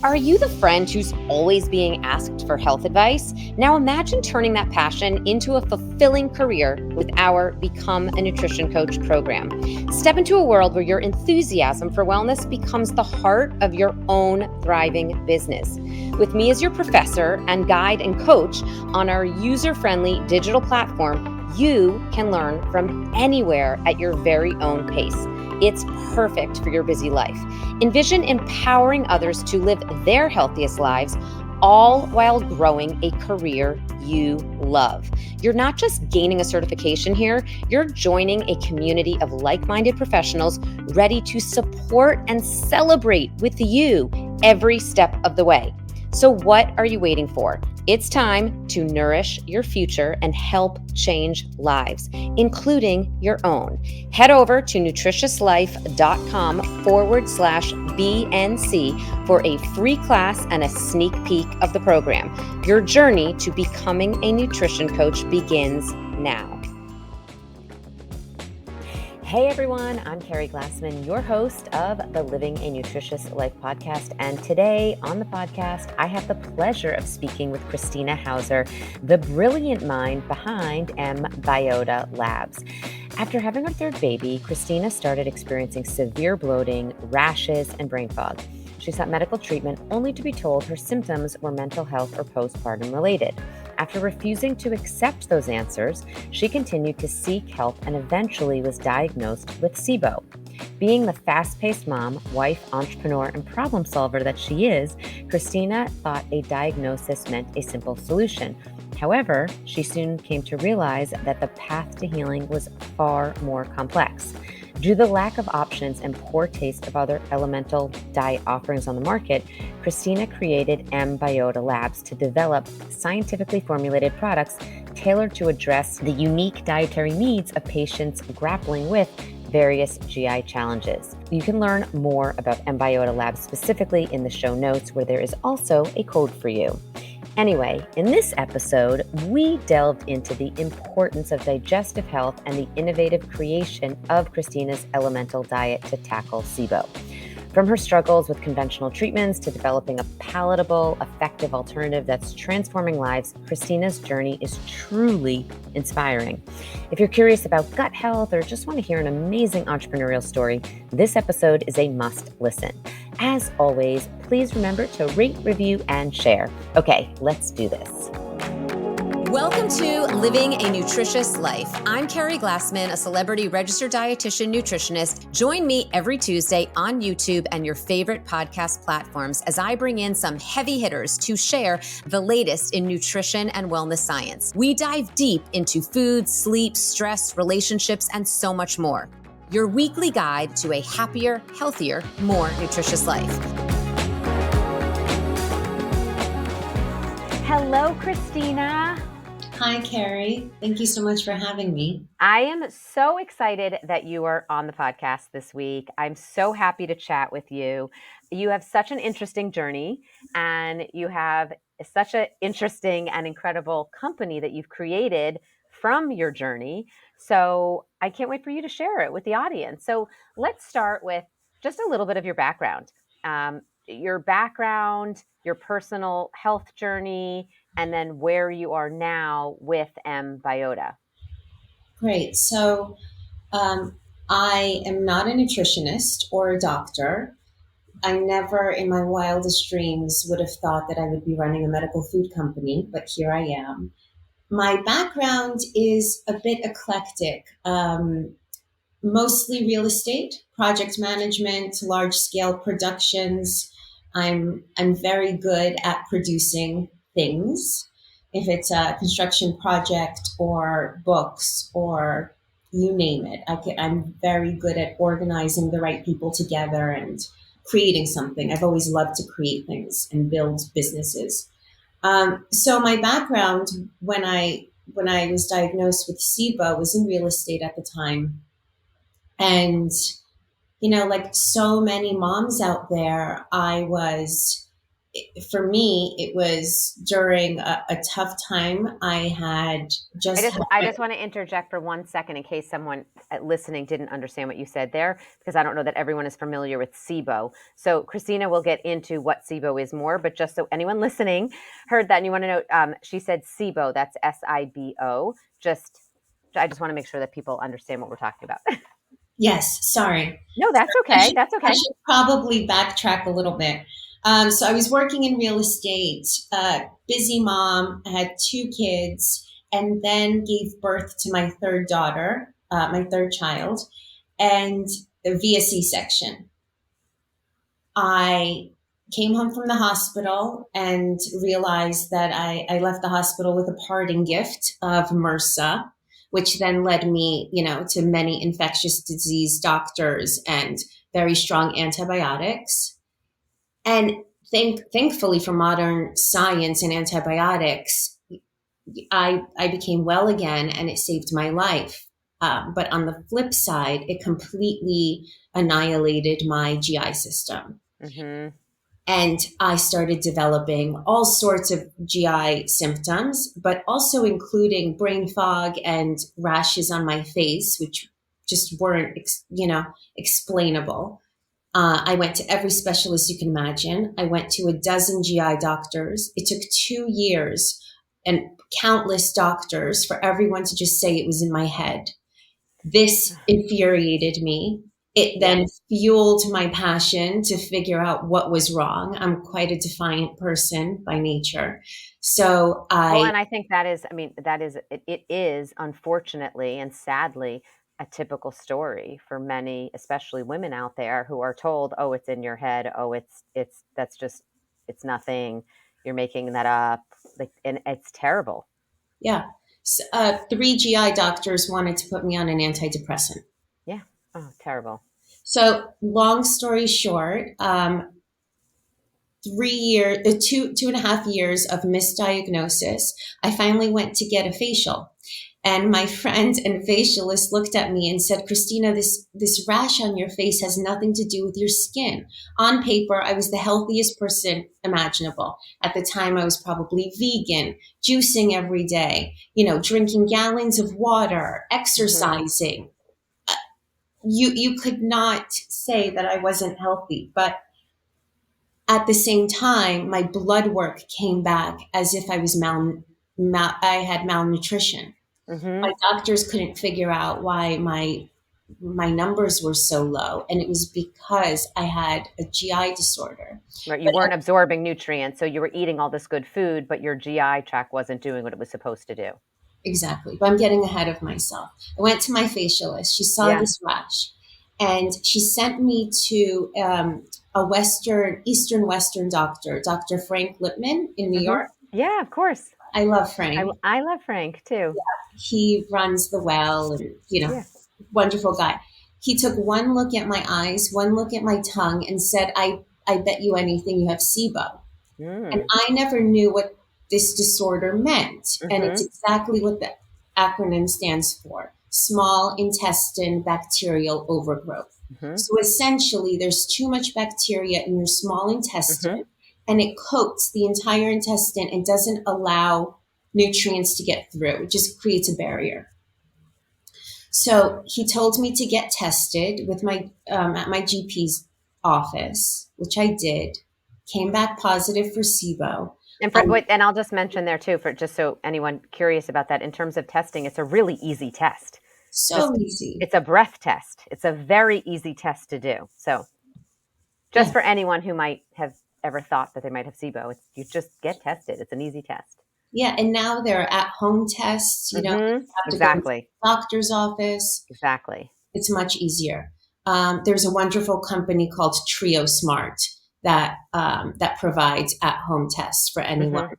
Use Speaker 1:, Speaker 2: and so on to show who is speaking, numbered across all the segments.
Speaker 1: Are you the friend who's always being asked for health advice? Now imagine turning that passion into a fulfilling career with our Become a Nutrition Coach program. Step into a world where your enthusiasm for wellness becomes the heart of your own thriving business. With me as your professor and guide and coach on our user-friendly digital platform, you can learn from anywhere at your very own pace. It's perfect for your busy life. Envision empowering others to live their healthiest lives, all while growing a career you love. You're not just gaining a certification here, you're joining a community of like-minded professionals ready to support and celebrate with you every step of the way. So what are you waiting for? It's time to nourish your future and help change lives, including your own. Head over to nutritiouslife.com/BNC for a free class and a sneak peek of the program. Your journey to becoming a nutrition coach begins now. Hey everyone, I'm Keri Glassman, your host of the Living a Nutritious Life podcast. And today on the podcast, I have the pleasure of speaking with Krystyna Houser, the brilliant mind behind mBIOTA Labs. After having her third baby, Krystyna started experiencing severe bloating, rashes, and brain fog. She sought medical treatment only to be told her symptoms were mental health or postpartum-related. After refusing to accept those answers, she continued to seek help and eventually was diagnosed with SIBO. Being the fast-paced mom, wife, entrepreneur, and problem solver that she is, Krystyna thought a diagnosis meant a simple solution. However, she soon came to realize that the path to healing was far more complex. Due to the lack of options and poor taste of other elemental diet offerings on the market, Krystyna created mBIOTA Labs to develop scientifically formulated products tailored to address the unique dietary needs of patients grappling with various GI challenges. You can learn more about mBIOTA Labs specifically in the show notes, where there is also a code for you. Anyway, in this episode, we delved into the importance of digestive health and the innovative creation of Krystyna's elemental diet to tackle SIBO. From her struggles with conventional treatments to developing a palatable, effective alternative that's transforming lives, Krystyna's journey is truly inspiring. If you're curious about gut health or just want to hear an amazing entrepreneurial story, this episode is a must listen. As always, please remember to rate, review, and share. Okay, let's do this. Welcome to Living a Nutritious Life. I'm Keri Glassman, a celebrity registered dietitian nutritionist. Join me every Tuesday on YouTube and your favorite podcast platforms as I bring in some heavy hitters to share the latest in nutrition and wellness science. We dive deep into food, sleep, stress, relationships, and so much more. Your weekly guide to a happier, healthier, more nutritious life. Hello, Krystyna.
Speaker 2: Hi, Keri. Thank you so much for having me.
Speaker 1: I am so excited that you are on the podcast this week. I'm so happy to chat with you. You have such an interesting journey, and you have such an interesting and incredible company that you've created from your journey. So I can't wait for you to share it with the audience. So let's start with just a little bit of your background, your personal health journey, and then where you are now with mBIOTA.
Speaker 2: Great. So I am not a nutritionist or a doctor. I never in my wildest dreams would have thought that I would be running a medical food company, but here I am. My background is a bit eclectic, mostly real estate, project management, large scale productions. I'm very good at producing things. If it's a construction project or books or you name it, I'm very good at organizing the right people together and creating something. I've always loved to create things and build businesses. So my background when I was diagnosed with SIBO was in real estate at the time. And, like so many moms out there, I was for me, it was during a tough time. I had
Speaker 1: I
Speaker 2: just
Speaker 1: just
Speaker 2: had
Speaker 1: I just want to interject for 1 second in case someone listening didn't understand what you said there, because I don't know that everyone is familiar with SIBO. So Krystyna will get into what SIBO is more, but just so anyone listening heard that and you want to know, she said SIBO, that's SIBO. I just want to make sure that people understand what we're talking about.
Speaker 2: yes, sorry.
Speaker 1: No, that's
Speaker 2: I
Speaker 1: okay.
Speaker 2: should,
Speaker 1: That's
Speaker 2: I
Speaker 1: okay.
Speaker 2: should probably backtrack a little bit. So I was working in real estate, busy mom. I had two kids, and then gave birth to my third daughter, my third child, and via C-section. I came home from the hospital and realized that I left the hospital with a parting gift of MRSA, which then led me, to many infectious disease doctors and very strong antibiotics. And thankfully for modern science and antibiotics, I became well again and it saved my life. But on the flip side, it completely annihilated my GI system.
Speaker 1: Mm-hmm.
Speaker 2: And I started developing all sorts of GI symptoms, but also including brain fog and rashes on my face, which just weren't, explainable. I went to every specialist you can imagine. I went to a dozen GI doctors. It took 2 years and countless doctors for everyone to just say it was in my head. This infuriated me. It
Speaker 1: Yeah.
Speaker 2: then fueled my passion to figure out what was wrong. I'm quite a defiant person by nature. So
Speaker 1: Well,
Speaker 2: I,
Speaker 1: and I think that is, I mean, it is unfortunately and sadly a typical story for many, especially women out there who are told, oh, it's in your head. Oh, that's just, it's nothing. You're making that up. Like, and it's terrible.
Speaker 2: yeah, three GI doctors wanted to put me on an antidepressant.
Speaker 1: Yeah. Oh, terrible.
Speaker 2: So long story short, 3 years, 2.5 years of misdiagnosis, I finally went to get a facial. And my friend and facialist looked at me and said, Krystyna, this rash on your face has nothing to do with your skin. On paper, I was the healthiest person imaginable. At the time, I was probably vegan, juicing every day, drinking gallons of water,
Speaker 1: Mm-hmm.
Speaker 2: exercising. You could not say that I wasn't healthy, but at the same time, my blood work came back as if I was I had malnutrition. My
Speaker 1: Mm-hmm.
Speaker 2: doctors couldn't figure out why my numbers were so low, and it was because I had a GI disorder.
Speaker 1: Right. You
Speaker 2: But
Speaker 1: weren't absorbing nutrients. So you were eating all this good food, but your GI tract wasn't doing what it was supposed to do.
Speaker 2: exactly, but I'm getting ahead of myself. I went to my facialist. She saw
Speaker 1: Yeah.
Speaker 2: this rash, and she sent me to a Eastern Western doctor, Dr. Frank Lipman in New
Speaker 1: Mm-hmm.
Speaker 2: York.
Speaker 1: Yeah, of course.
Speaker 2: I love Frank.
Speaker 1: I love Frank too.
Speaker 2: He runs the well and,
Speaker 1: Yeah.
Speaker 2: wonderful guy. He took one look at my eyes, one look at my tongue, and said, I bet you anything you have SIBO. And
Speaker 1: Mm.
Speaker 2: I never knew what this disorder meant. And it's
Speaker 1: Mm-hmm.
Speaker 2: exactly what the acronym stands for: small intestine bacterial overgrowth.
Speaker 1: Mm-hmm.
Speaker 2: So essentially, there's too much bacteria in your small
Speaker 1: Mm-hmm.
Speaker 2: intestine, and it coats the entire intestine and doesn't allow nutrients to get through. It just creates a barrier. So he told me to get tested with my at my GP's office, which I did. Came back positive for SIBO. Um,
Speaker 1: And I'll just mention there too, for just so anyone curious about that, in terms of testing, it's a really easy test.
Speaker 2: so
Speaker 1: Just
Speaker 2: easy.
Speaker 1: it's a breath test. It's a very easy test to do. So just
Speaker 2: Yeah,
Speaker 1: for anyone who might have ever thought that they might have SIBO, you just get tested. It's an easy test.
Speaker 2: yeah. And now there are at-home tests. You
Speaker 1: Mm-hmm.
Speaker 2: have to go into
Speaker 1: Exactly.
Speaker 2: the doctor's office.
Speaker 1: Exactly.
Speaker 2: It's much easier. There's a wonderful company called Trio Smart that provides at-home tests for anyone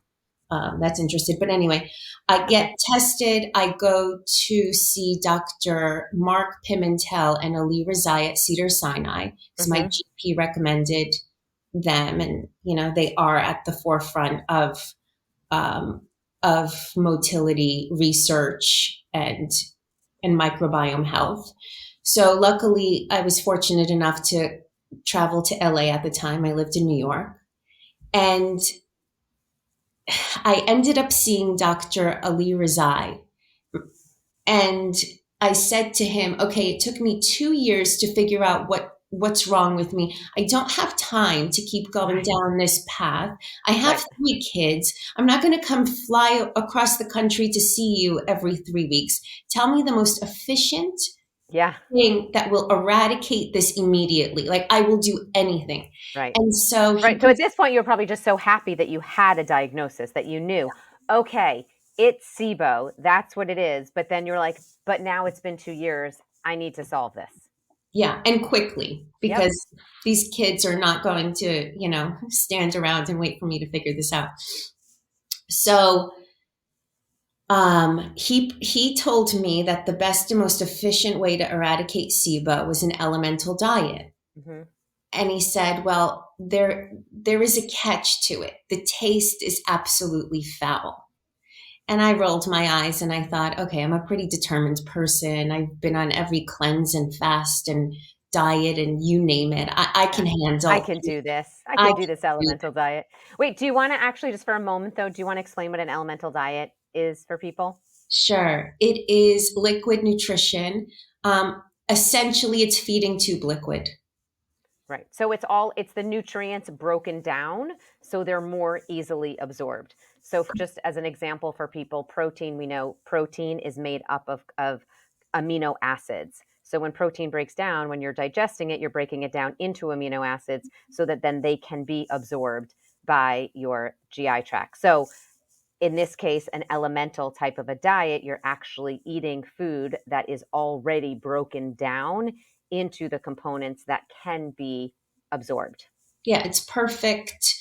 Speaker 1: Mm-hmm.
Speaker 2: that's interested. But anyway, I
Speaker 1: Okay.
Speaker 2: get tested. I go to see Dr. Mark Pimentel and Ali Razai at Cedar Sinai because my
Speaker 1: Mm-hmm.
Speaker 2: GP recommended them, and they are at the forefront um, of motility research and microbiome health. So luckily, I was fortunate enough to travel to LA at the time. I lived in New York, And I ended up seeing Dr. Ali Rezai. And I said to him, okay, it took me 2 years to figure out what's wrong with me. I don't have time to keep going
Speaker 1: Right.
Speaker 2: down this path. I have
Speaker 1: Right.
Speaker 2: 3 kids. I'm not going to come fly across the country to see you every 3 weeks. Tell me the most efficient
Speaker 1: Yeah.
Speaker 2: thing that will eradicate this immediately. Like, I will do anything.
Speaker 1: Right.
Speaker 2: And so he
Speaker 1: Right. So at this point, you're probably just so happy that you had a diagnosis, that you knew, okay, it's SIBO. That's what it is. But then you're like, but now it's been 2 years. I need to solve this.
Speaker 2: yeah, and quickly,
Speaker 1: Yep.
Speaker 2: because these kids are not going to, stand around and wait for me to figure this out. So he told me that the best and most efficient way to eradicate SIBO was an elemental diet.
Speaker 1: Hmm.
Speaker 2: And he said, well, there is a catch to it. The taste is absolutely foul. And I rolled my eyes and I thought, okay, I'm a pretty determined person. I've been on every cleanse and fast and diet and you name it. I
Speaker 1: Yeah.
Speaker 2: can
Speaker 1: I
Speaker 2: handle.
Speaker 1: can do this. I
Speaker 2: I
Speaker 1: can
Speaker 2: can
Speaker 1: do this
Speaker 2: do.
Speaker 1: elemental diet. Wait, do you want to actually, just for a moment though, do you want to explain what an elemental diet is for people?
Speaker 2: Sure. It is liquid nutrition. Essentially, it's feeding tube liquid.
Speaker 1: Right. So it's the nutrients broken down so they're more easily absorbed. So just as an example for people, protein, we know protein is made up of amino acids. So when protein breaks down, when you're digesting it, you're breaking it down into amino acids so that then they can be absorbed by your GI tract. So in this case, an elemental type of a diet, you're actually eating food that is already broken down into the components that can be absorbed.
Speaker 2: Yeah, it's perfect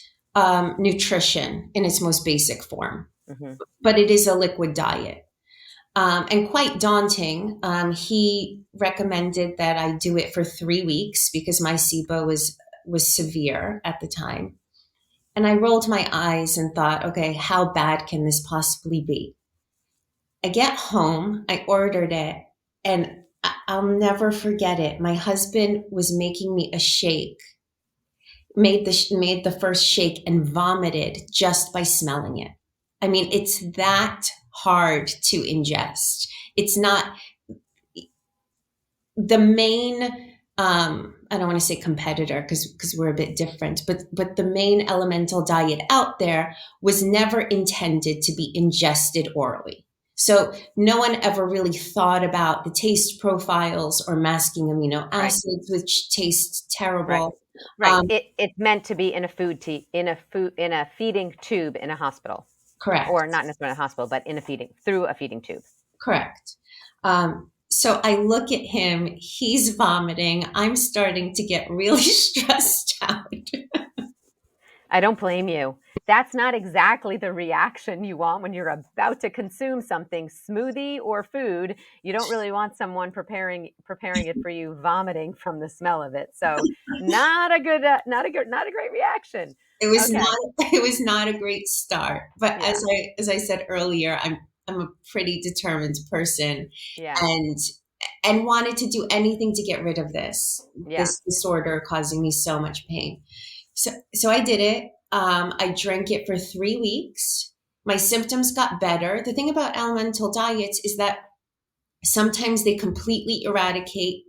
Speaker 2: nutrition in its most basic form,
Speaker 1: Mm-hmm.
Speaker 2: but it is a liquid diet. And quite daunting. He recommended that I do it for 3 weeks because my SIBO was severe at the time. And I rolled my eyes and thought, okay, how bad can this possibly be? I get home, I ordered it, and I'll never forget it. My husband was making me a shake, made the first shake and vomited just by smelling it. I mean, it's that hard to ingest. It's not the main I don't want to say competitor because we're a bit different, but the main elemental diet out there was never intended to be ingested orally. So no one ever really thought about the taste profiles or masking amino
Speaker 1: Right.
Speaker 2: acids, which taste
Speaker 1: Right.
Speaker 2: terrible.
Speaker 1: Right. It's meant to be in a in a feeding tube in a hospital, or
Speaker 2: Correct.
Speaker 1: not necessarily in a hospital, but in a feeding through a feeding tube.
Speaker 2: Correct. So I look at him, he's vomiting. I'm starting to get really stressed out.
Speaker 1: I don't blame you. That's not exactly the reaction you want when you're about to consume something, smoothie or food. You don't really want someone preparing it for you vomiting from the smell of it. So, not a great reaction.
Speaker 2: It was
Speaker 1: Okay.
Speaker 2: not it was not a great start. But
Speaker 1: Yeah.
Speaker 2: as I said earlier, I'm a pretty determined person
Speaker 1: Yeah.
Speaker 2: and wanted to do anything to get rid of
Speaker 1: Yeah.
Speaker 2: this disorder causing me so much pain. So I did it. I drank it for 3 weeks. My symptoms got better. The thing about elemental diets is that sometimes they completely eradicate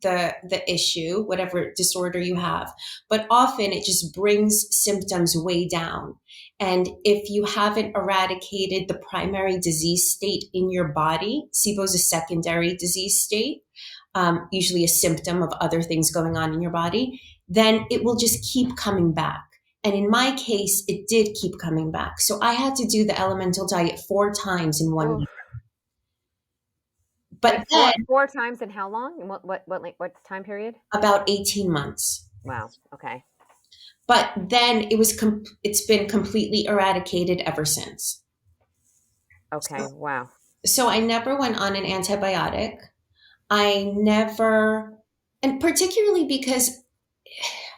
Speaker 2: the issue, whatever disorder you have, but often it just brings symptoms way down. And if you haven't eradicated the primary disease state in your body, SIBO is a secondary disease state, usually a symptom of other things going on in your body, then it will just keep coming back. And in my case, it did keep coming back. So I had to do the elemental diet 4 times in one
Speaker 1: Oof.
Speaker 2: week. But
Speaker 1: Wait,
Speaker 2: then
Speaker 1: four times in how long? And what time period?
Speaker 2: about 18 months.
Speaker 1: Wow. Okay.
Speaker 2: But then it's been completely eradicated ever since.
Speaker 1: Okay.
Speaker 2: So,
Speaker 1: Wow.
Speaker 2: so I never went on an antibiotic. I never, and particularly because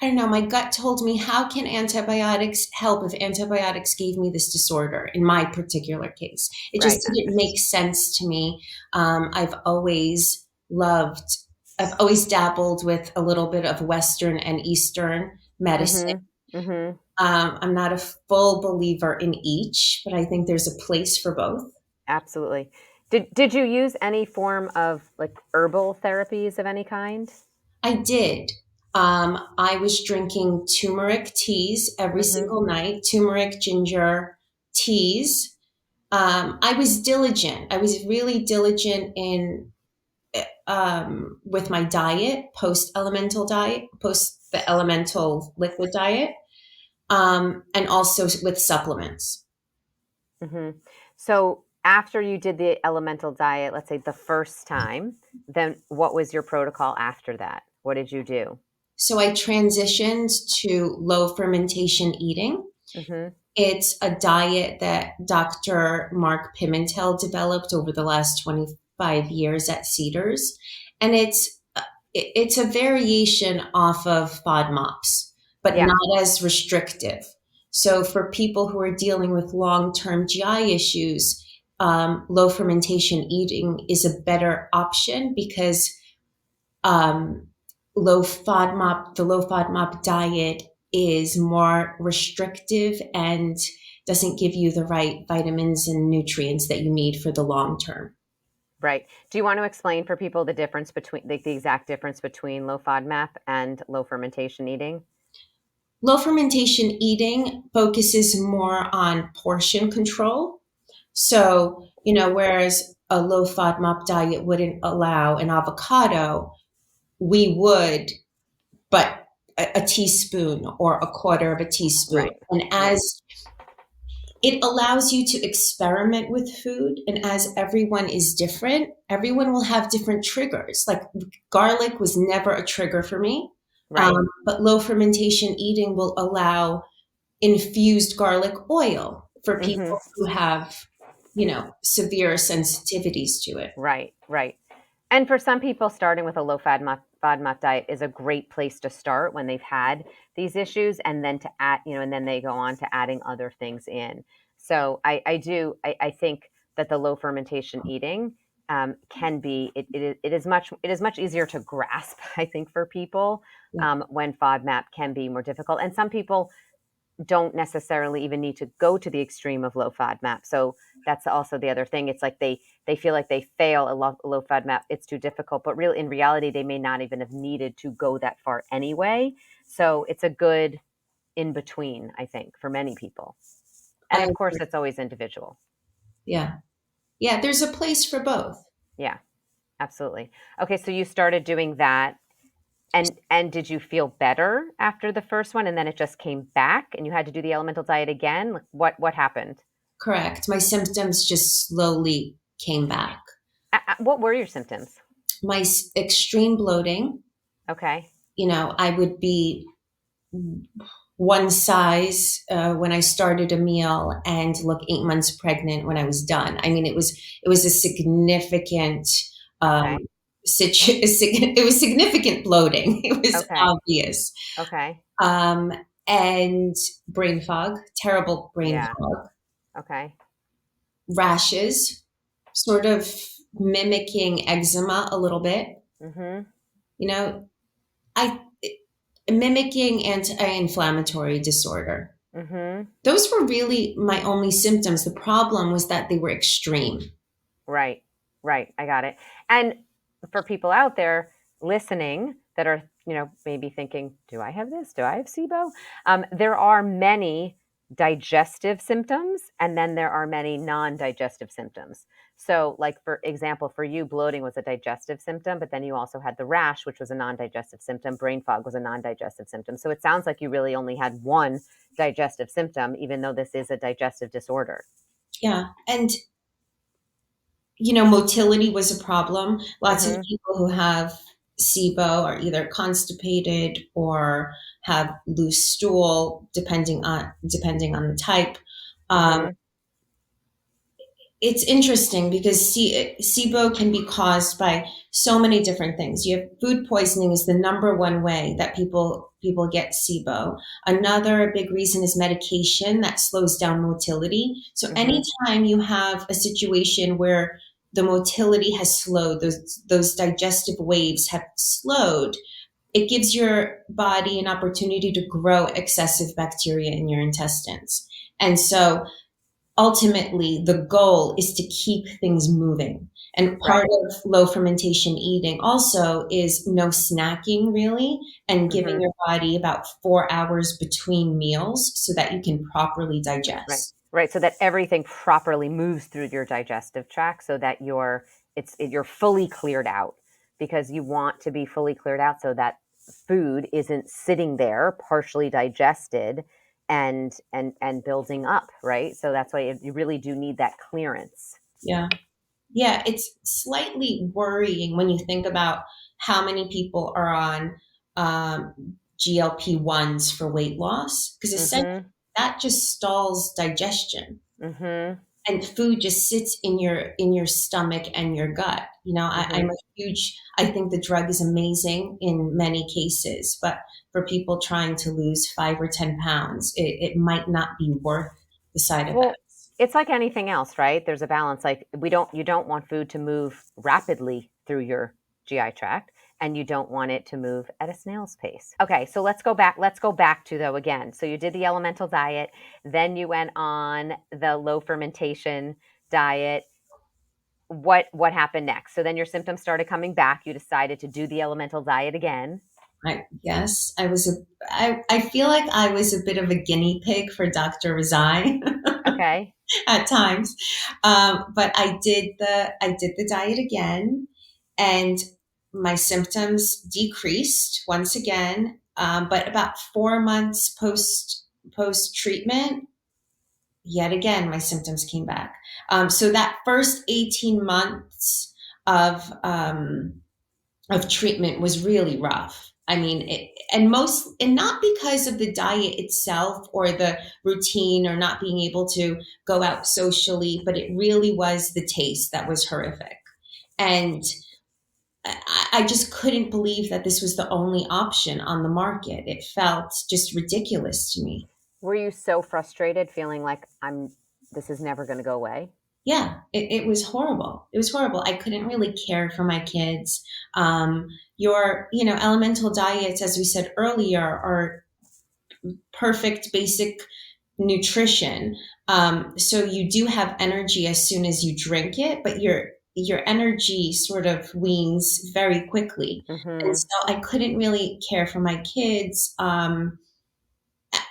Speaker 2: I don't know, my gut told me, how can antibiotics help if antibiotics gave me this disorder in my particular case? It just
Speaker 1: Right.
Speaker 2: didn't make sense to me. I've always loved, I've always dabbled with a little bit of Western and Eastern medicine.
Speaker 1: Mm-hmm. Mm-hmm.
Speaker 2: I'm not a full believer in each, but I think there's a place for both.
Speaker 1: Absolutely. Did you use any form of like herbal therapies of any kind?
Speaker 2: I did. I was drinking turmeric teas every
Speaker 1: Mm-hmm.
Speaker 2: single night, turmeric, ginger teas. I was diligent. I was really diligent in with my diet, post the elemental liquid diet, and also with supplements.
Speaker 1: Mm-hmm. So after you did the elemental diet, let's say the first time, then what was your protocol after that? What did you do?
Speaker 2: So I transitioned to low fermentation eating.
Speaker 1: Mm-hmm.
Speaker 2: It's a diet that Dr. Mark Pimentel developed over the last 25 years at Cedars. And it's a variation off of FODMAPs, but
Speaker 1: Yeah.
Speaker 2: not as restrictive. So for people who are dealing with long-term GI issues, low fermentation eating is a better option because um, the low FODMAP diet is more restrictive and doesn't give you the right vitamins and nutrients that you need for the long term.
Speaker 1: Right. Do you want to explain for people the difference between like the exact difference between low FODMAP and low fermentation eating?
Speaker 2: Low fermentation eating focuses more on portion control. So, whereas a low FODMAP diet wouldn't allow an avocado, we would, but a teaspoon or a quarter of a teaspoon.
Speaker 1: Right.
Speaker 2: And
Speaker 1: Right.
Speaker 2: as it allows you to experiment with food, and as everyone is different, everyone will have different triggers. Like garlic was never a trigger for me,
Speaker 1: Right.
Speaker 2: but low fermentation eating will allow infused garlic oil for
Speaker 1: Mm-hmm.
Speaker 2: people who have, severe sensitivities to it.
Speaker 1: Right. Right. And for some people, starting with a low FODMAP diet is a great place to start when they've had these issues, and then to add, and then they go on to adding other things in. So I think that the low fermentation eating can be it is much easier to grasp. I think for people
Speaker 2: Yeah.
Speaker 1: when FODMAP can be more difficult, and some people don't necessarily even need to go to the extreme of low FODMAP. So that's also the other thing. It's like they feel like they fail a low FODMAP. It's too difficult, but really in reality, they may not even have needed to go that far anyway. So it's a good in between, I think, for many people. And
Speaker 2: I
Speaker 1: of course,
Speaker 2: agree.
Speaker 1: it's always individual.
Speaker 2: Yeah. Yeah. There's a place for both.
Speaker 1: Yeah, absolutely. Okay, so you started doing that. And did you feel better after the first one, and then it just came back, and you had to do the elemental diet again? Like, what happened?
Speaker 2: Correct. My symptoms just slowly came back.
Speaker 1: What were your symptoms?
Speaker 2: My extreme bloating,
Speaker 1: Okay.
Speaker 2: I would be one size when I started a meal and look 8 months pregnant when I was done. I mean, it was a significant um,
Speaker 1: Okay.
Speaker 2: it was significant bloating. It was
Speaker 1: Okay.
Speaker 2: obvious,
Speaker 1: Okay.
Speaker 2: um, and brain fog, terrible brain
Speaker 1: Yeah.
Speaker 2: fog,
Speaker 1: Okay.
Speaker 2: rashes, sort of mimicking eczema a little bit.
Speaker 1: Mhm.
Speaker 2: You know, I mimicking anti-inflammatory disorder.
Speaker 1: Mhm.
Speaker 2: Those were really my only symptoms. The problem was that they were extreme.
Speaker 1: Right. Right. I got it. And for people out there listening that are, maybe thinking, do I have this? Do I have SIBO? There are many digestive symptoms, and then there are many non-digestive symptoms. So, like for example, for you, bloating was a digestive symptom, but then you also had the rash, which was a non-digestive symptom. Brain fog was a non-digestive symptom. So it sounds like you really only had one digestive symptom, even though this is a digestive disorder.
Speaker 2: Yeah. And, motility was a problem. Lots of
Speaker 1: Mm-hmm.
Speaker 2: people who have SIBO are either constipated or have loose stool, depending on the type. Um,
Speaker 1: Mm-hmm.
Speaker 2: it's interesting because SIBO can be caused by so many different things. You have food poisoning is the number one way that people get SIBO. Another big reason is medication that slows down motility. So
Speaker 1: Mm-hmm.
Speaker 2: anytime you have a situation where the motility has slowed, those digestive waves have slowed, it gives your body an opportunity to grow excessive bacteria in your intestines. And so ultimately the goal is to keep things moving. And part
Speaker 1: Right.
Speaker 2: of low fermentation eating also is no snacking really, and giving
Speaker 1: Hmm.
Speaker 2: your body about 4 hours between meals so that you can properly
Speaker 1: Right.
Speaker 2: digest.
Speaker 1: Right. So that everything properly moves through your digestive tract so that you're fully cleared out, because you want to be fully cleared out so that food isn't sitting there partially digested and building up, right? So that's why you really do need that clearance.
Speaker 2: Yeah. Yeah, it's slightly worrying when you think about how many people are on GLP-1s for weight loss, because essentially
Speaker 1: Mhm.
Speaker 2: that just stalls digestion,
Speaker 1: Mhm.
Speaker 2: and food just sits in your stomach and your gut. I'm
Speaker 1: Mhm.
Speaker 2: a huge. I think the drug is amazing in many cases, but for people trying to lose 5 or 10 pounds, it might not be worth the side
Speaker 1: Well,
Speaker 2: effects.
Speaker 1: it's like anything else, right? There's a balance. Like you don't want food to move rapidly through your GI tract, and you don't want it to move at a snail's pace. Okay, so let's go back. Let's go back to though again. So you did the elemental diet, then you went on the low fermentation diet. What happened next? So then your symptoms started coming back. You decided to do the elemental diet again.
Speaker 2: I guess I feel like I was a bit of a guinea pig for Dr. Razai
Speaker 1: Okay.
Speaker 2: at times. But I did the diet again, and my symptoms decreased once again. But about 4 months post treatment, yet again my symptoms came back. So that first 18 months of treatment was really rough. I mean, and not because of the diet itself or the routine or not being able to go out socially, but it really was the taste that was horrific. And I just couldn't believe that this was the only option on the market. It felt just ridiculous to me.
Speaker 1: Were you so frustrated, feeling like this is never going to go away?
Speaker 2: Yeah, it was horrible. It was horrible. I couldn't really care for my kids. Your elemental diets, as we said earlier, are perfect basic nutrition. So you do have energy as soon as you drink it, but your energy sort of weans very quickly. And
Speaker 1: Mhm.
Speaker 2: so I couldn't really care for my kids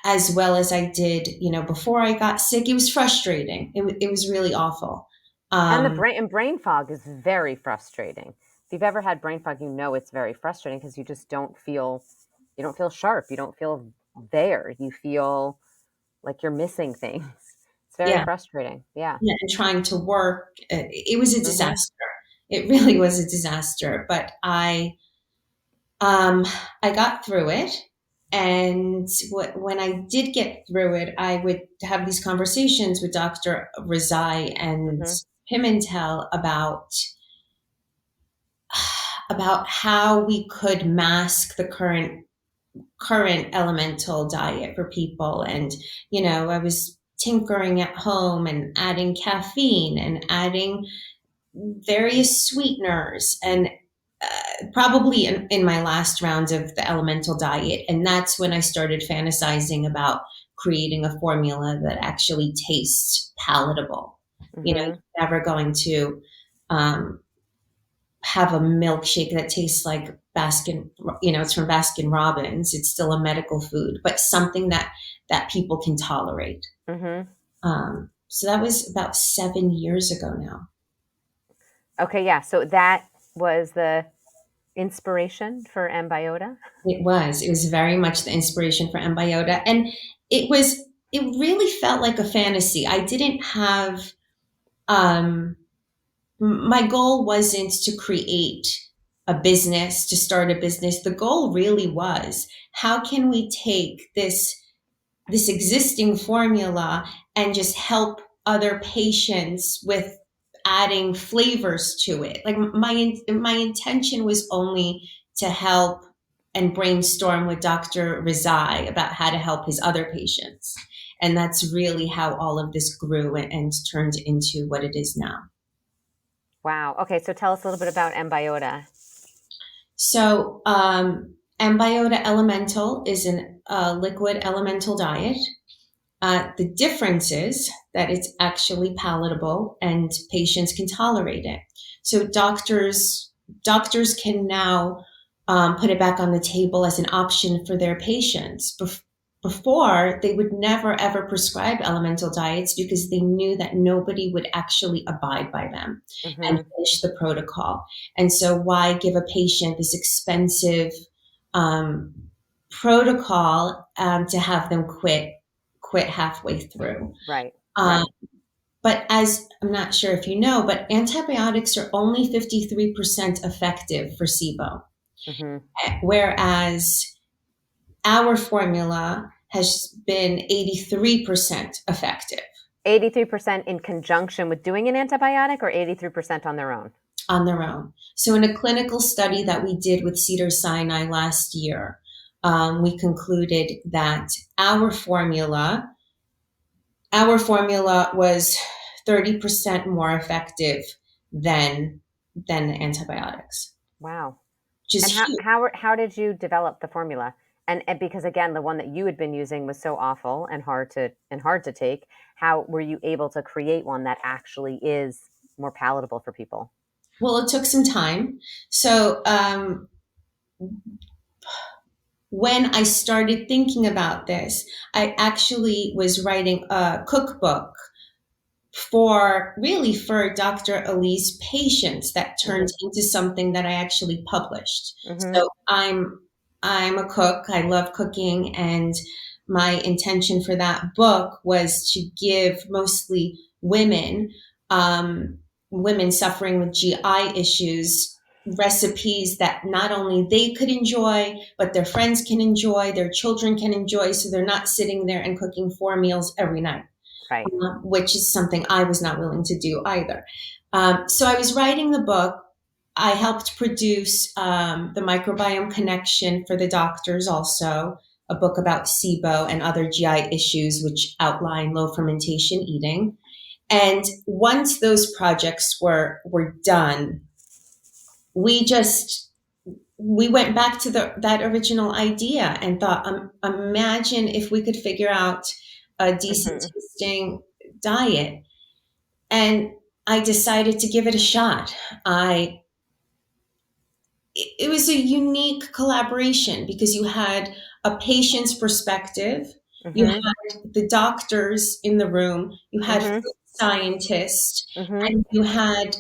Speaker 2: as well as I did, before I got sick. It was frustrating. It was really awful.
Speaker 1: And the
Speaker 2: Um,
Speaker 1: brain fog is very frustrating. If you've ever had brain fog, you know it's very frustrating because you don't feel sharp. You don't feel there. You feel like you're missing things. It's very
Speaker 2: yeah,
Speaker 1: frustrating. Yeah.
Speaker 2: yeah, and trying to work, it was a
Speaker 1: Mhm.
Speaker 2: disaster. It really was a disaster. But Um, I got through it. And when I did get through it, I would have these conversations with Dr. Razai and
Speaker 1: Mhm.
Speaker 2: Pimentel about how we could mask the current elemental diet for people. And I was tinkering at home and adding caffeine and adding various sweeteners, and probably in my last round of the elemental diet. And that's when I started fantasizing about creating a formula that actually tastes palatable. You're
Speaker 1: Mhm.
Speaker 2: never going to um, have a milkshake that tastes like it's from Baskin Robbins. It's still a medical food, but something that people can tolerate.
Speaker 1: Mhm.
Speaker 2: So that was about 7 years ago now.
Speaker 1: Okay, yeah. So that was the inspiration for mBIOTA.
Speaker 2: It was. It was very much the inspiration for mBIOTA. And it was, it really felt like a fantasy. I didn't have, um, my goal wasn't to create a business, to start a business. The goal really was, how can we take this existing formula and just help other patients with adding flavors to it. Like my intention was only to help and brainstorm with Dr. Rizai about how to help his other patients. And that's really how all of this grew and turned into what it is now.
Speaker 1: Wow. Okay, so tell us a little bit about mBIOTA.
Speaker 2: So mBIOTA Elemental is a liquid elemental diet. The difference is that it's actually palatable and patients can tolerate it. So doctors can now put it back on the table as an option for their patients. Before, they would never ever prescribe elemental diets because they knew that nobody would actually abide by them and
Speaker 1: Mm-hmm.
Speaker 2: finish the protocol. And so, why give a patient this expensive um, protocol to have them quit halfway through?
Speaker 1: Right.
Speaker 2: Um,
Speaker 1: Right.
Speaker 2: but as I'm not sure if you know, but antibiotics are only 53% effective for SIBO,
Speaker 1: Mm-hmm.
Speaker 2: whereas our formula has been 83% effective
Speaker 1: 83% in conjunction with doing an antibiotic, or 83% on their own?
Speaker 2: on their own. So, in a clinical study that we did with Cedars-Sinai last year, we concluded that our formula was 30% more effective than than the antibiotics,
Speaker 1: Wow.
Speaker 2: which
Speaker 1: And
Speaker 2: is huge.
Speaker 1: how did you develop the formula? And because again, the one that you had been using was so awful and hard to take. How were you able to create one that actually is more palatable for people?
Speaker 2: Well, it took some time. So, when I started thinking about this, I actually was writing a cookbook for Dr. Ali's patients that turned
Speaker 1: Mm-hmm.
Speaker 2: into something that I actually published.
Speaker 1: Mm-hmm.
Speaker 2: So I'm a cook. I love cooking, and my intention for that book was to give mostly um, women suffering with GI issues recipes that not only they could enjoy, but their friends can enjoy, their children can enjoy, so they're not sitting there and cooking 4 meals every night,
Speaker 1: Right.
Speaker 2: which is something I was not willing to do either. So I was writing the book. I helped produce the microbiome connection for the doctors, also a book about SIBO and other GI issues, which outline low fermentation eating. And once those projects were done, we just we went back to that original idea and thought, imagine if we could figure out a decent
Speaker 1: Mm-hmm.
Speaker 2: tasting diet. And I decided to give it a shot. I It was a unique collaboration because you had a patient's perspective, you
Speaker 1: Mm-hmm.
Speaker 2: had the doctors in the room, you had
Speaker 1: Mm-hmm.
Speaker 2: food scientists,
Speaker 1: Mm-hmm.
Speaker 2: and you had,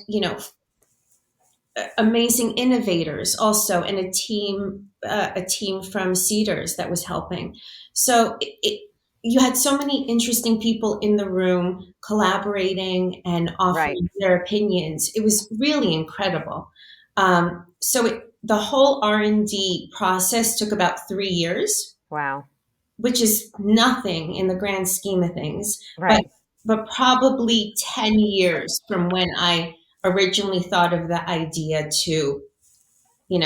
Speaker 2: amazing innovators also, and a team from Cedars that was helping. So you had so many interesting people in the room collaborating and
Speaker 1: Right.
Speaker 2: offering their opinions. It was really incredible. The whole R&D process took about 3 years,
Speaker 1: Wow.
Speaker 2: which is nothing in the grand scheme of things, but
Speaker 1: Right.
Speaker 2: probably 10 years from when I originally thought of the idea to,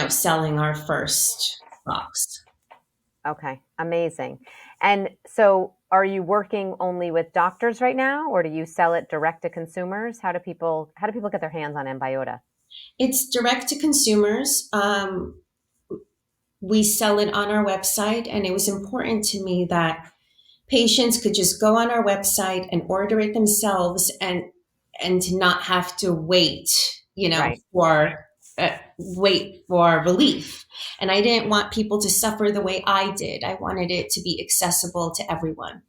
Speaker 2: selling our first box.
Speaker 1: Okay. Amazing. And so are you working only with doctors right now, or do you sell it direct to consumers? How do people get their hands on mBIOTA?
Speaker 2: It's direct to consumers. We sell it on our website, and it was important to me that patients could just go on our website and order it themselves, and to not have to wait,
Speaker 1: Right.
Speaker 2: wait for relief. And I didn't want people to suffer the way I did. I wanted it to be accessible to everyone.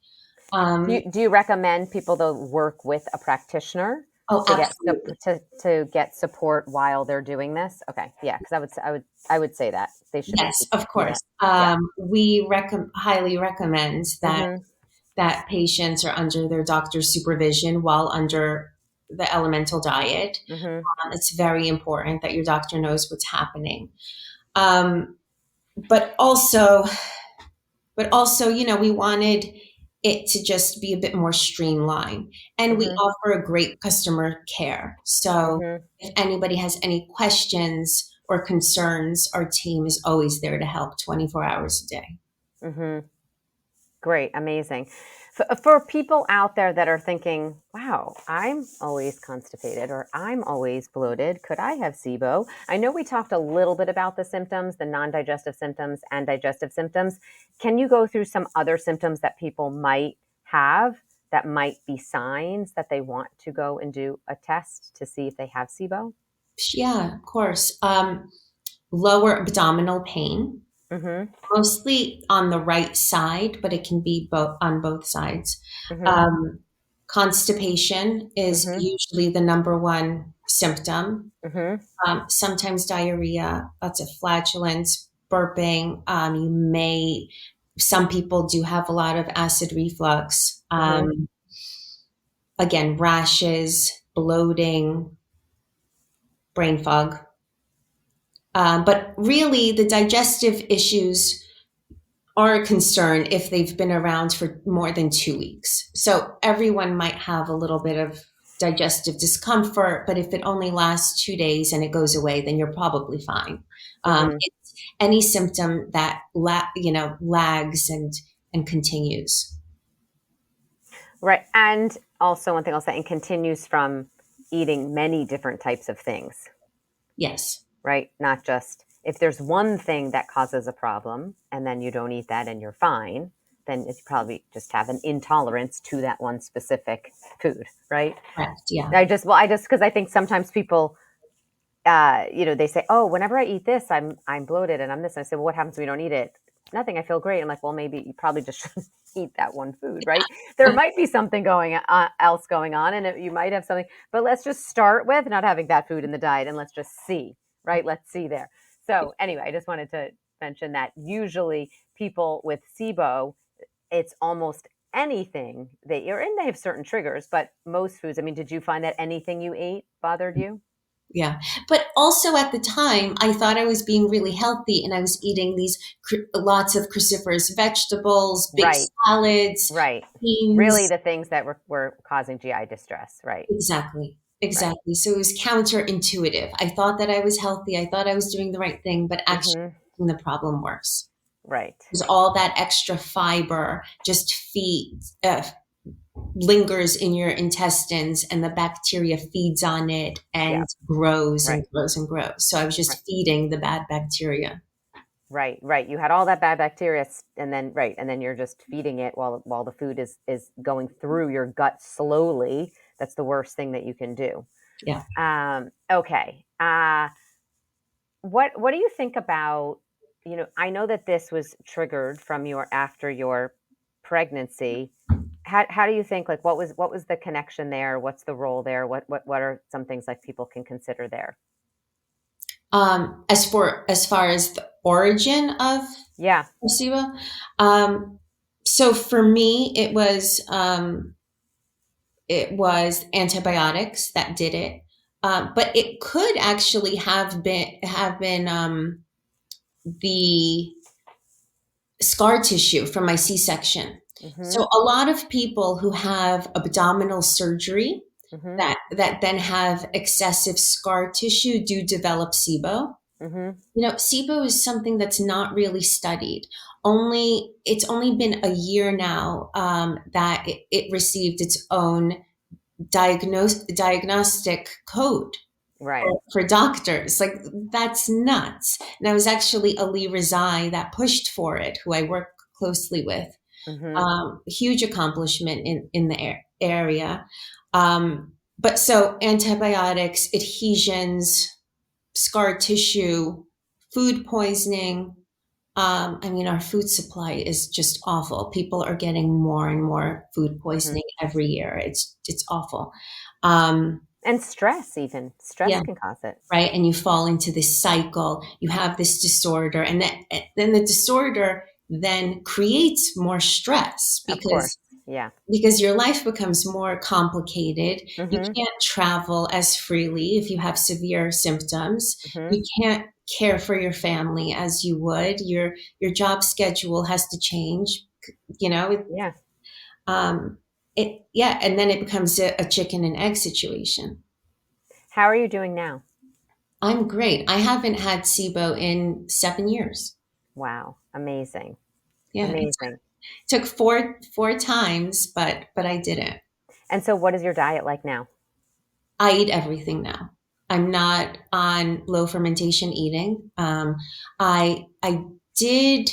Speaker 1: Do you,
Speaker 2: Um,
Speaker 1: do you recommend people to work with a practitioner
Speaker 2: oh,
Speaker 1: to get
Speaker 2: absolutely.
Speaker 1: to get support while they're doing this? Okay, yeah, because I would say that they should
Speaker 2: Yes, of
Speaker 1: do that.
Speaker 2: course.
Speaker 1: Yeah.
Speaker 2: We highly recommend that
Speaker 1: Mm-hmm.
Speaker 2: patients are under their doctor's supervision while under the elemental diet.
Speaker 1: Mm-hmm.
Speaker 2: It's very important that your doctor knows what's happening. Um, but also, we wanted it to just be a bit more streamlined, and we
Speaker 1: Mm-hmm.
Speaker 2: offer a great customer care. So
Speaker 1: Mm-hmm.
Speaker 2: if anybody has any questions or concerns, our team is always there to help 24 hours a day.
Speaker 1: Mm-hmm. Great, amazing. For people out there that are thinking, wow, I'm always constipated or I'm always bloated, could I have SIBO? I know we talked a little bit about the symptoms, the non-digestive symptoms and digestive symptoms. Can you go through some other symptoms that people might have that might be signs that they want to go and do a test to see if they have SIBO?
Speaker 2: Yeah, of course. Lower abdominal pain,
Speaker 1: Mm-hmm.
Speaker 2: mostly on the right side, but it can be both on both sides.
Speaker 1: Mm-hmm.
Speaker 2: Um, Constipation is
Speaker 1: Mm-hmm.
Speaker 2: usually the number one symptom.
Speaker 1: Mm-hmm.
Speaker 2: Sometimes diarrhea, lots of flatulence, burping. Some people do have a lot of acid reflux.
Speaker 1: Mm-hmm.
Speaker 2: Again, rashes, bloating, brain fog. But really, the digestive issues are a concern if they've been around for more than 2 weeks. So everyone might have a little bit of digestive discomfort, but if it only lasts 2 days and it goes away, then you're probably fine.
Speaker 1: Mm-hmm.
Speaker 2: It's any symptom that lags and continues.
Speaker 1: Right. And also one thing I'll say, and continues from eating many different types of things,
Speaker 2: Yes,
Speaker 1: right? Not just if there's one thing that causes a problem and then you don't eat that and you're fine, then it's probably just have an intolerance to that one specific food, right?
Speaker 2: correct. Yeah,
Speaker 1: Because I think sometimes people, they say, oh, whenever I eat this, I'm bloated and I'm this. And I say, well, what happens if we don't eat it? Nothing. I feel great. I'm like, well, maybe you probably just shouldn't eat that one food, right? There might be something else going on, and you might have something. But let's just start with not having that food in the diet, and let's just see, right? Let's see there. So anyway, I just wanted to mention that usually people with SIBO, it's almost anything they are, and they have certain triggers, but most foods. I mean, did you find that anything you ate bothered you?
Speaker 2: yeah. But also at the time, I thought I was being really healthy, and I was eating these lots of cruciferous vegetables, big
Speaker 1: Right.
Speaker 2: salads,
Speaker 1: Right. Really
Speaker 2: beans.
Speaker 1: the things that were causing GI distress. Right.
Speaker 2: Exactly.
Speaker 1: Right.
Speaker 2: Exactly. So it was counterintuitive. I thought that I was healthy. I thought I was doing the right thing, but actually
Speaker 1: Mm-hmm.
Speaker 2: making the problem worse.
Speaker 1: Right.
Speaker 2: Because all that extra fiber just lingers in your intestines, and the bacteria feeds on it
Speaker 1: Yeah.
Speaker 2: and grows and
Speaker 1: Right.
Speaker 2: grows and grows. So I was
Speaker 1: Right.
Speaker 2: just feeding the bad bacteria.
Speaker 1: Right. Right. You had all that bad bacteria, and then and then you're just feeding it while the food is going through your gut slowly. That's the worst thing that you can do.
Speaker 2: Yeah.
Speaker 1: Okay. What do you think about, I know that this was triggered from after your pregnancy. How do you think, like, what was the connection there? What's the role there? What are some things like people can consider there?
Speaker 2: As far as the origin of
Speaker 1: Yeah.
Speaker 2: SIBO, so for me, it was antibiotics that did it, but it could actually have been the scar tissue from my C-section. So
Speaker 1: Mhm.
Speaker 2: a lot of people who have abdominal surgery
Speaker 1: Mhm.
Speaker 2: that then have excessive scar tissue do develop SIBO.
Speaker 1: Mhm.
Speaker 2: SIBO is something that's not really studied. It's only been a year now that it received its own diagnostic code
Speaker 1: Right.
Speaker 2: for doctors. Like, that's nuts. And I was actually Ali Rezai that pushed for it, who I work closely with.
Speaker 1: Mhm.
Speaker 2: Huge accomplishment in the area. But so antibiotics, adhesions, scar tissue, food poisoning. I mean, our food supply is just awful. People are getting more and more food
Speaker 1: Mhm.
Speaker 2: poisoning every year. It's awful. Um,
Speaker 1: And stress, even stress
Speaker 2: yeah,
Speaker 1: can cause it.
Speaker 2: right. And you fall into this cycle. You have this disorder, and then the disorder then creates more stress
Speaker 1: Of course.
Speaker 2: because
Speaker 1: Yeah.
Speaker 2: your life becomes more complicated. You
Speaker 1: Mhm.
Speaker 2: can't travel as freely if you have severe symptoms.
Speaker 1: Mhm.
Speaker 2: You can't care for your family as you would. Your job schedule has to change. You know,
Speaker 1: Yeah.
Speaker 2: um, yeah, and then it becomes a chicken and egg situation.
Speaker 1: How are you doing now?
Speaker 2: I'm great. I haven't had SIBO in 7 years.
Speaker 1: Wow. Amazing.
Speaker 2: Yeah,
Speaker 1: Amazing.
Speaker 2: Took four times, but I didn't.
Speaker 1: And so what is your diet like now?
Speaker 2: I eat everything now. I'm not on low fermentation eating. I did.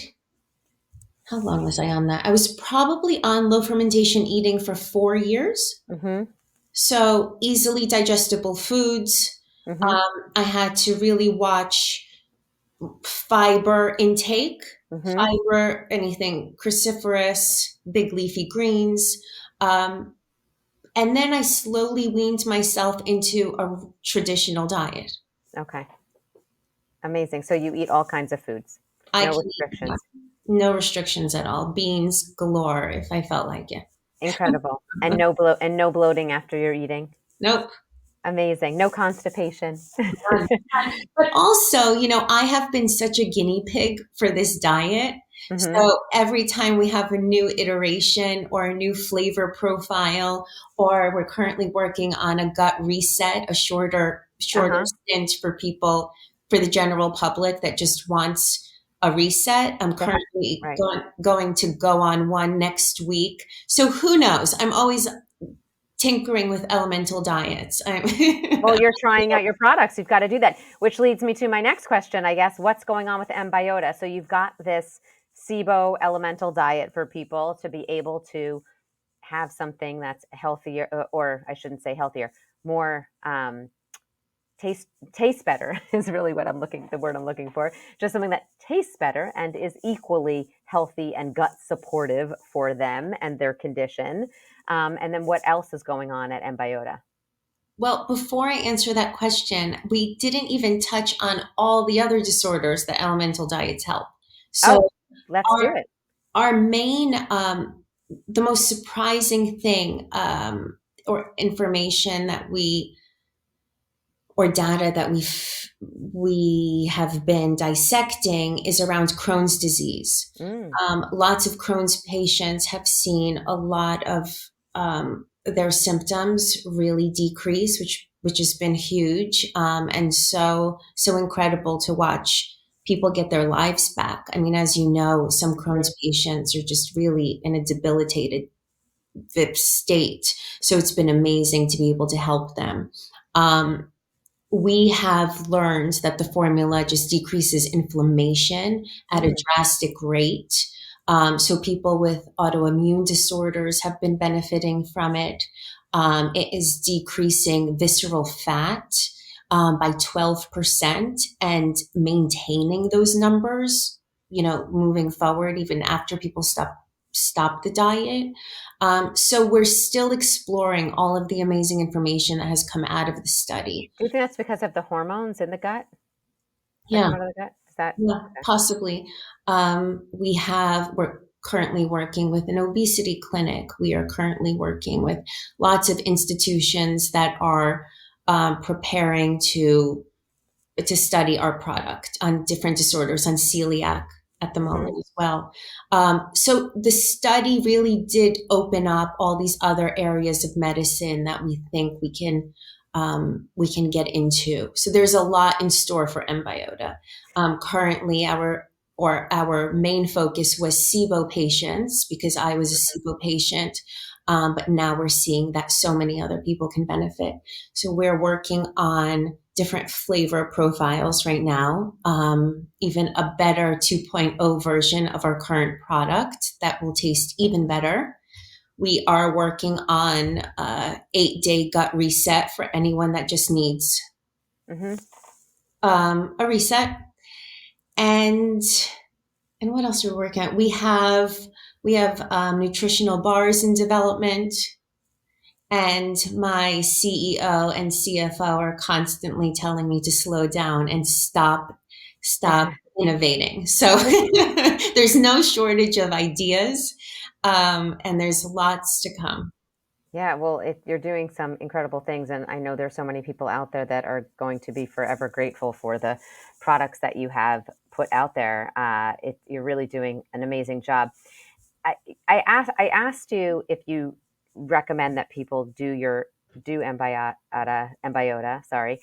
Speaker 2: How long was I on that? I was probably on low fermentation eating for 4 years.
Speaker 1: Mm-hmm.
Speaker 2: So easily digestible foods.
Speaker 1: Mm-hmm.
Speaker 2: I had to really watch fiber intake,
Speaker 1: Mm-hmm.
Speaker 2: fiber, anything cruciferous, big leafy greens. Um, and then I slowly weaned myself into a traditional diet.
Speaker 1: Okay. Amazing. So you eat all kinds of foods,
Speaker 2: I
Speaker 1: no
Speaker 2: can eat
Speaker 1: restrictions.
Speaker 2: no restrictions at all. Beans galore if I felt like it.
Speaker 1: Incredible. And no bloating after you're eating.
Speaker 2: Nope.
Speaker 1: Amazing. No constipation.
Speaker 2: None. But also, I have been such a guinea pig for this diet.
Speaker 1: Mm-hmm.
Speaker 2: So every time we have a new iteration or a new flavor profile, or we're currently working on a gut reset, a shorter
Speaker 1: Uh-huh.
Speaker 2: stint for people, for the general public that just wants a reset. I'm
Speaker 1: They have,
Speaker 2: currently
Speaker 1: right.
Speaker 2: going to go on one next week. So who knows? I'm always tinkering with elemental diets.
Speaker 1: Well, you're trying out your products. You've got to do that, which leads me to my next question, I guess. What's going on with mBIOTA? So you've got this SIBO elemental diet for people to be able to have something that's healthier, or I shouldn't say healthier, more taste better is really the word I'm looking for. Just something that tastes better and is equally healthy and gut supportive for them and their condition. And then what else is going on at mBIOTA?
Speaker 2: Well, before I answer that question, we didn't even touch on all the other disorders that elemental diets help.
Speaker 1: Oh,
Speaker 2: So
Speaker 1: let's do
Speaker 2: our
Speaker 1: it.
Speaker 2: our main, the most surprising thing, or information that we or data that we have been dissecting is around Crohn's disease.
Speaker 1: Mm,
Speaker 2: Lots of Crohn's patients have seen a lot of their symptoms really decrease, which has been huge, and so incredible to watch people get their lives back. I mean, as you know, some Crohn's patients are just really in a debilitated VIP state, so it's been amazing to be able to help them. Um, we have learned that the formula just decreases inflammation at a
Speaker 1: mm,
Speaker 2: drastic rate. So people with autoimmune disorders have been benefiting from it. It is decreasing visceral fat by 12% and maintaining those numbers, moving forward even after people stop the diet. So we're still exploring all of the amazing information that has come out of the study.
Speaker 1: do you think that's because of the hormones in the gut that
Speaker 2: Yeah,
Speaker 1: come out of the gut? Is that
Speaker 2: yeah,
Speaker 1: okay?
Speaker 2: possibly. We're currently working with an obesity clinic. We are currently working with lots of institutions that are preparing to study our product on different disorders, on celiac at the
Speaker 1: Mm-hmm.
Speaker 2: moment as well. So the study really did open up all these other areas of medicine that we think we can get into. So there's a lot in store for mBIOTA. Currently, our main focus was SIBO patients because I was a SIBO patient. But now we're seeing that so many other people can benefit. So we're working on different flavor profiles right now, even a better 2.0 version of our current product that will taste even better. We are working on 8-day gut reset for anyone that just needs
Speaker 1: Mm-hmm.
Speaker 2: a reset. And what else are we working on? We have nutritional bars in development. And my CEO and CFO are constantly telling me to slow down and stop innovating. So there's no shortage of ideas, and there's lots to come.
Speaker 1: Yeah, well, you're doing some incredible things, and I know there's so many people out there that are going to be forever grateful for the products that you have put out there. You're really doing an amazing job. I, I asked you if you recommend that people do mBIOTA, sorry,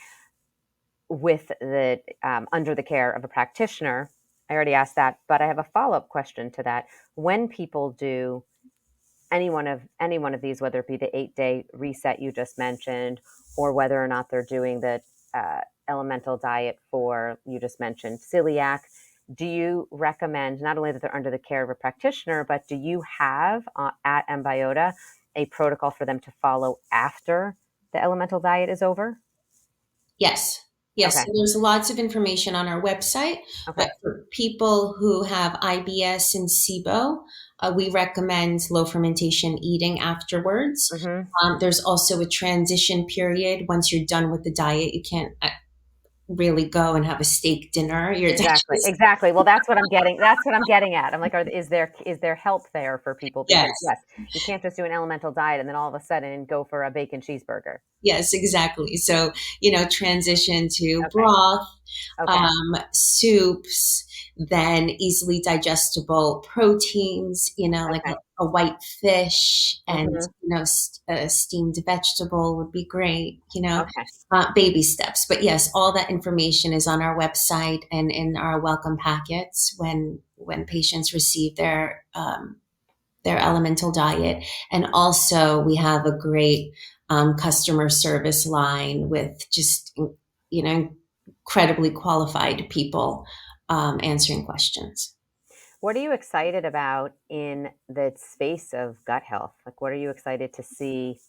Speaker 1: with the under the care of a practitioner. I already asked that, but I have a follow-up question to that. When people do any one of these, whether it be the 8-day reset you just mentioned, or whether or not they're doing the elemental diet for, you just mentioned, celiac, do you recommend not only that they're under the care of a practitioner, but do you have at mBIOTA a protocol for them to follow after the elemental diet is over?
Speaker 2: Yes. Yes.
Speaker 1: Okay.
Speaker 2: So there's lots of information on our website,
Speaker 1: Okay.
Speaker 2: but for people who have IBS and SIBO, we recommend low fermentation eating afterwards.
Speaker 1: Mm-hmm.
Speaker 2: There's also a transition period. Once you're done with the diet, you can't really go and have a steak dinner. Your
Speaker 1: Exactly.
Speaker 2: digestive.
Speaker 1: Exactly. Well, that's what I'm getting. That's what I'm getting at. I'm like, is there help there for people? Because
Speaker 2: Yes.
Speaker 1: yes, you can't just do an elemental diet and then all of a sudden go for a bacon cheeseburger.
Speaker 2: Yes, exactly. So, transition to
Speaker 1: Okay.
Speaker 2: broth,
Speaker 1: Okay.
Speaker 2: soups, then easily digestible proteins, like
Speaker 1: Okay.
Speaker 2: a white fish and,
Speaker 1: Mm-hmm.
Speaker 2: a steamed vegetable would be great,
Speaker 1: Okay.
Speaker 2: baby steps. But yes, all that information is on our website and in our welcome packets when patients receive their elemental diet. And also we have a great customer service line with just, incredibly qualified people answering questions.
Speaker 1: What are you excited about in the space of gut health? Like, what are you excited to see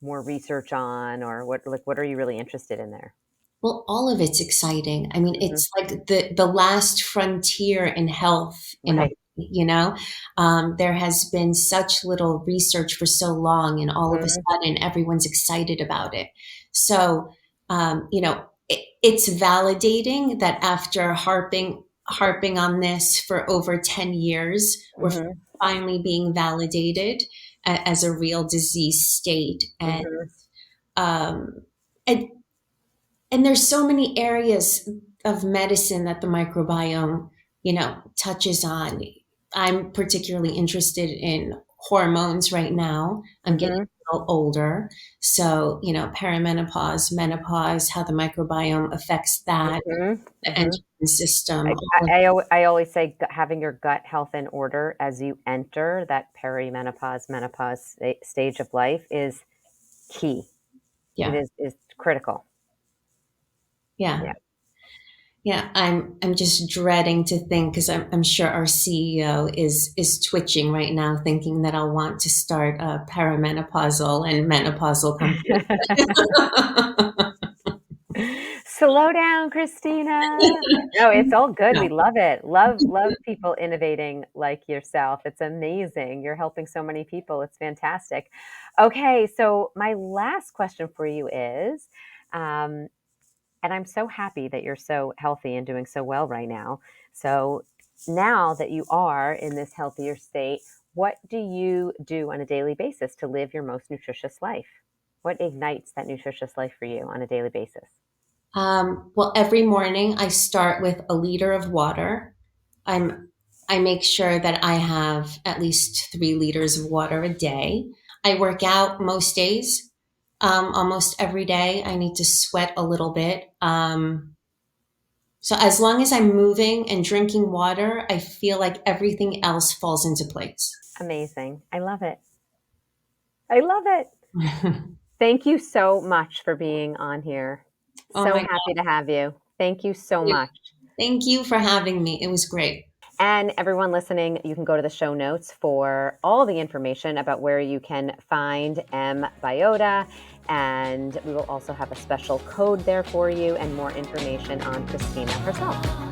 Speaker 1: more research on, or what are you really interested in there?
Speaker 2: Well, all of it's exciting. I mean,
Speaker 1: Hmm.
Speaker 2: it's like the last frontier in health in a way,
Speaker 1: Right.
Speaker 2: there has been such little research for so long, and all of a
Speaker 1: Hmm.
Speaker 2: sudden everyone's excited about it. So, it's validating that after harping on this for over 10 years, we're
Speaker 1: Hmm.
Speaker 2: finally being validated as a real disease state.
Speaker 1: Hmm.
Speaker 2: Um, and and there's so many areas of medicine that the microbiome, touches on. I'm particularly interested in hormones right now. I'm getting
Speaker 1: Hmm.
Speaker 2: a little older. So, perimenopause, menopause, how the microbiome affects that,
Speaker 1: Hmm.
Speaker 2: the
Speaker 1: Hmm.
Speaker 2: endocrine system,
Speaker 1: I,
Speaker 2: all of
Speaker 1: I always say having your gut health in order as you enter that perimenopause, menopause stage of life is key. It
Speaker 2: yeah.
Speaker 1: is critical.
Speaker 2: Yeah.
Speaker 1: Yeah.
Speaker 2: Yeah, I'm just dreading to think because I'm sure our CEO is twitching right now, thinking that I'll want to start a perimenopausal and menopausal company.
Speaker 1: Slow down, Krystyna. No, it's all good.
Speaker 2: Yeah.
Speaker 1: We love it. Love people innovating like yourself. It's amazing. You're helping so many people. It's fantastic. Okay, so my last question for you is, um, and I'm so happy that you're so healthy and doing so well right now. So now that you are in this healthier state, what do you do on a daily basis to live your most nutritious life? What ignites that nutritious life for you on a daily basis?
Speaker 2: Well, every morning I start with a liter of water. I'm I make sure that I have at least 3 liters of water a day. I work out most days, almost every day. I need to sweat a little bit. So as long as I'm moving and drinking water, I feel like everything else falls into place.
Speaker 1: Amazing. I love it. I love it. Thank you so much for being on here.
Speaker 2: Oh
Speaker 1: So
Speaker 2: my
Speaker 1: happy to have you. Thank you so
Speaker 2: God.
Speaker 1: much.
Speaker 2: Thank you for having me. It was great.
Speaker 1: And everyone listening, you can go to the show notes for all the information about where you can find mBIOTA. And we will also have a special code there for you and more information on Krystyna herself.